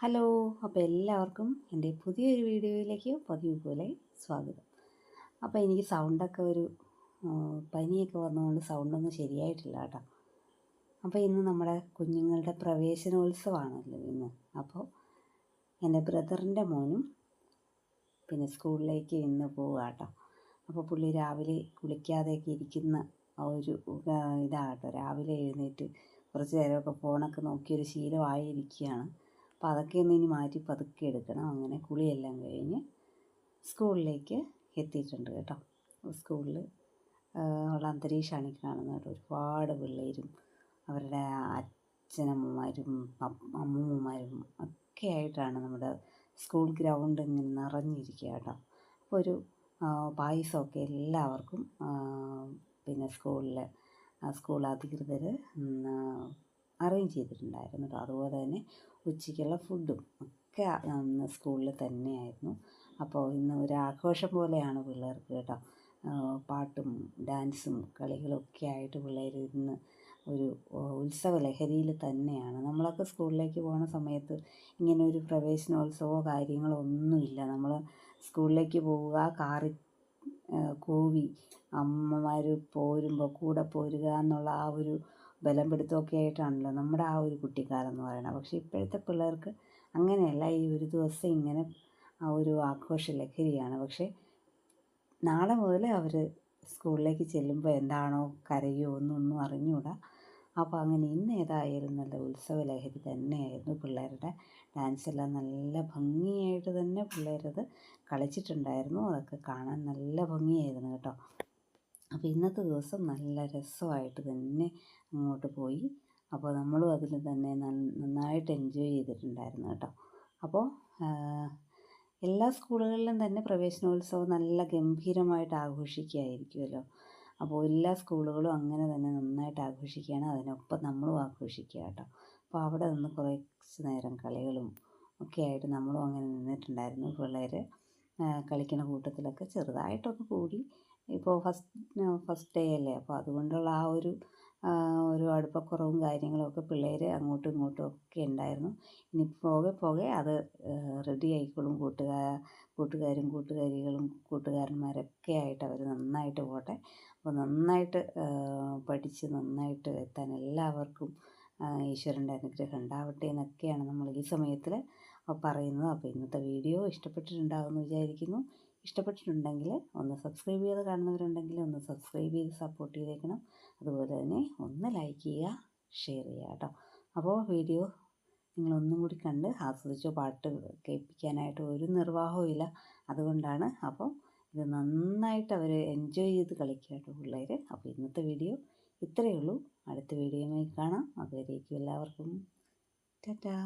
Hello. അപ്പോൾ എല്ലാവർക്കും എൻ്റെ പുതിയൊരു വീഡിയോയിലേക്ക് പതിവ് പോലെ സ്വാഗതം. അപ്പോൾ എനിക്ക് സൗണ്ടൊക്കെ പനിയൊക്കെ വന്നതുകൊണ്ട് സൗണ്ടൊന്നും ശരിയായിട്ടില്ല കേട്ടോ. അപ്പോൾ ഇന്ന് നമ്മുടെ കുഞ്ഞുങ്ങളുടെ പ്രവേശനോത്സവമാണല്ലോ ഇന്ന്. അപ്പോൾ എൻ്റെ ബ്രദറിൻ്റെ മോനും പിന്നെ സ്കൂളിലേക്ക് ഇന്ന് പോവുക കേട്ടോ. അപ്പോൾ പുള്ളി രാവിലെ കുളിക്കാതെയൊക്കെ ഇരിക്കുന്ന ഇതാകട്ടോ. രാവിലെ എഴുന്നേറ്റ് കുറച്ച് നേരമൊക്കെ ഫോണൊക്കെ നോക്കിയൊരു ശീലമായിരിക്കുകയാണ്. അപ്പോൾ അതൊക്കെ ഒന്ന് ഇനി മാറ്റി പതുക്കെ എടുക്കണം. അങ്ങനെ കുളിയെല്ലാം കഴിഞ്ഞ് സ്കൂളിലേക്ക് എത്തിയിട്ടുണ്ട് കേട്ടോ. സ്കൂളിൽ ഉള്ള അന്തരീക്ഷമാണ് ഈ കാണുന്നത് കേട്ടോ. ഒരുപാട് പിള്ളേരും അവരുടെ അച്ഛനമ്മമാരും അമ്മൂമ്മമാരും ഒക്കെ ആയിട്ടാണ് നമ്മുടെ സ്കൂൾ ഗ്രൗണ്ട് ഇങ്ങനെ നിറഞ്ഞിരിക്കുക കേട്ടോ. അപ്പോൾ പായസമൊക്കെ എല്ലാവർക്കും പിന്നെ സ്കൂൾ അധികൃതർ അറേഞ്ച് ചെയ്തിട്ടുണ്ടായിരുന്നു കേട്ടോ. അതുപോലെ തന്നെ ഉച്ചയ്ക്കുള്ള ഫുഡും ഒക്കെ സ്കൂളിൽ തന്നെയായിരുന്നു. അപ്പോൾ ഇന്ന് ഒരു ആഘോഷം പോലെയാണ് പിള്ളേർക്ക് കേട്ടോ. പാട്ടും ഡാൻസും കളികളും ഒക്കെ ആയിട്ട് പിള്ളേർ ഇന്ന് ഒരു ഉത്സവ ലഹരിയിൽ തന്നെയാണ്. നമ്മളൊക്കെ സ്കൂളിലേക്ക് പോകുന്ന സമയത്ത് ഇങ്ങനെ ഒരു പ്രവേശനോത്സവമോ കാര്യങ്ങളോ ഒന്നുമില്ല. നമ്മൾ സ്കൂളിലേക്ക് പോവുക, കാറിൽ കൂവി അമ്മമാർ പോരുമ്പോൾ കൂടെ പോരുക എന്നുള്ള ആ ഒരു ബലം പിടുത്തമൊക്കെ ആയിട്ടാണല്ലോ നമ്മുടെ ആ ഒരു കുട്ടിക്കാലം എന്ന് പറയുന്നത്. പക്ഷേ ഇപ്പോഴത്തെ പിള്ളേർക്ക് അങ്ങനെയല്ല. ഈ ഒരു ദിവസം ഇങ്ങനെ ആ ഒരു ആഘോഷ ലഹരിയാണ്. പക്ഷേ നാളെ മുതൽ അവർ സ്കൂളിലേക്ക് ചെല്ലുമ്പോൾ എന്താണോ കരയോ ഒന്നും അറിഞ്ഞുകൂടാ. അപ്പോൾ അങ്ങനെ ഇന്ന് ഏതായാലും നല്ല ഉത്സവ ലഹരി തന്നെയായിരുന്നു. പിള്ളേരുടെ ഡാൻസെല്ലാം നല്ല ഭംഗിയായിട്ട് തന്നെ പിള്ളേരത് കളിച്ചിട്ടുണ്ടായിരുന്നു. അതൊക്കെ കാണാൻ നല്ല ഭംഗിയായിരുന്നു കേട്ടോ. അപ്പോൾ ഇന്നത്തെ ദിവസം നല്ല രസമായിട്ട് തന്നെ അങ്ങോട്ട് പോയി. അപ്പോൾ നമ്മളും അതിൽ തന്നെ നന്നായിട്ട് എൻജോയ് ചെയ്തിട്ടുണ്ടായിരുന്നു കേട്ടോ. അപ്പോൾ എല്ലാ സ്കൂളുകളിലും തന്നെ പ്രവേശനോത്സവം നല്ല ഗംഭീരമായിട്ട് ആഘോഷിക്കുകയായിരിക്കുമല്ലോ. അപ്പോൾ എല്ലാ സ്കൂളുകളും അങ്ങനെ തന്നെ നന്നായിട്ട് ആഘോഷിക്കുകയാണ്. അതിനൊപ്പം നമ്മളും ആഘോഷിക്കുക കേട്ടോ. അപ്പോൾ അവിടെ നിന്ന് കുറച്ച് നേരം കളികളും ഒക്കെ ആയിട്ട് നമ്മളും അങ്ങനെ നിന്നിട്ടുണ്ടായിരുന്നു. പിള്ളേർ കളിക്കുന്ന കൂട്ടത്തിലൊക്കെ ചെറുതായിട്ടൊക്കെ കൂടി. ഇപ്പോൾ ഫസ്റ്റ് ഡേ അല്ലേ, അപ്പോൾ അതുകൊണ്ടുള്ള ആ ഒരു അടുപ്പക്കുറവും കാര്യങ്ങളൊക്കെ പിള്ളേർ അങ്ങോട്ടും ഇങ്ങോട്ടും ഒക്കെ ഉണ്ടായിരുന്നു. ഇനി പോകെ അത് റെഡി ആയിക്കോളും. കൂട്ടുകാരും കൂട്ടുകാരികളും കൂട്ടുകാരന്മാരൊക്കെ ആയിട്ട് അവർ നന്നായിട്ട് പോട്ടെ. അപ്പോൾ നന്നായിട്ട് പഠിച്ച് നന്നായിട്ട് എത്താൻ എല്ലാവർക്കും ഈശ്വരൻ്റെ അനുഗ്രഹം ഉണ്ടാവട്ടെ എന്നൊക്കെയാണ് നമ്മൾ ഈ സമയത്തിൽ പറയുന്നത്. അപ്പോൾ ഇന്നത്തെ വീഡിയോ ഇഷ്ടപ്പെട്ടിട്ടുണ്ടാകുമെന്ന് വിചാരിക്കുന്നു. ഇഷ്ടപ്പെട്ടിട്ടുണ്ടെങ്കിൽ ഒന്ന് സബ്സ്ക്രൈബ് ചെയ്ത് കാണുന്നവരുണ്ടെങ്കിൽ ഒന്ന് സബ്സ്ക്രൈബ് ചെയ്ത് സപ്പോർട്ട് ചെയ്തേക്കണം. അതുപോലെ തന്നെ ഒന്ന് ലൈക്ക് ചെയ്യുക, ഷെയർ ചെയ്യുക കേട്ടോ. അപ്പോൾ വീഡിയോ നിങ്ങളൊന്നും കൂടി കണ്ട് ആസ്വദിച്ചോ. പാട്ട് കേൾപ്പിക്കാനായിട്ട് ഒരു നിർവാഹവും ഇല്ല, അതുകൊണ്ടാണ്. അപ്പോൾ ഇത് നന്നായിട്ട് അവർ എൻജോയ് ചെയ്ത് കളിക്കുക കേട്ടോ പിള്ളേർ. അപ്പോൾ ഇന്നത്തെ വീഡിയോ ഇത്രയേ ഉള്ളൂ. അടുത്ത വീഡിയോയുമായി കാണാം. അതുവരേക്കും എല്ലാവർക്കും ടാറ്റാ.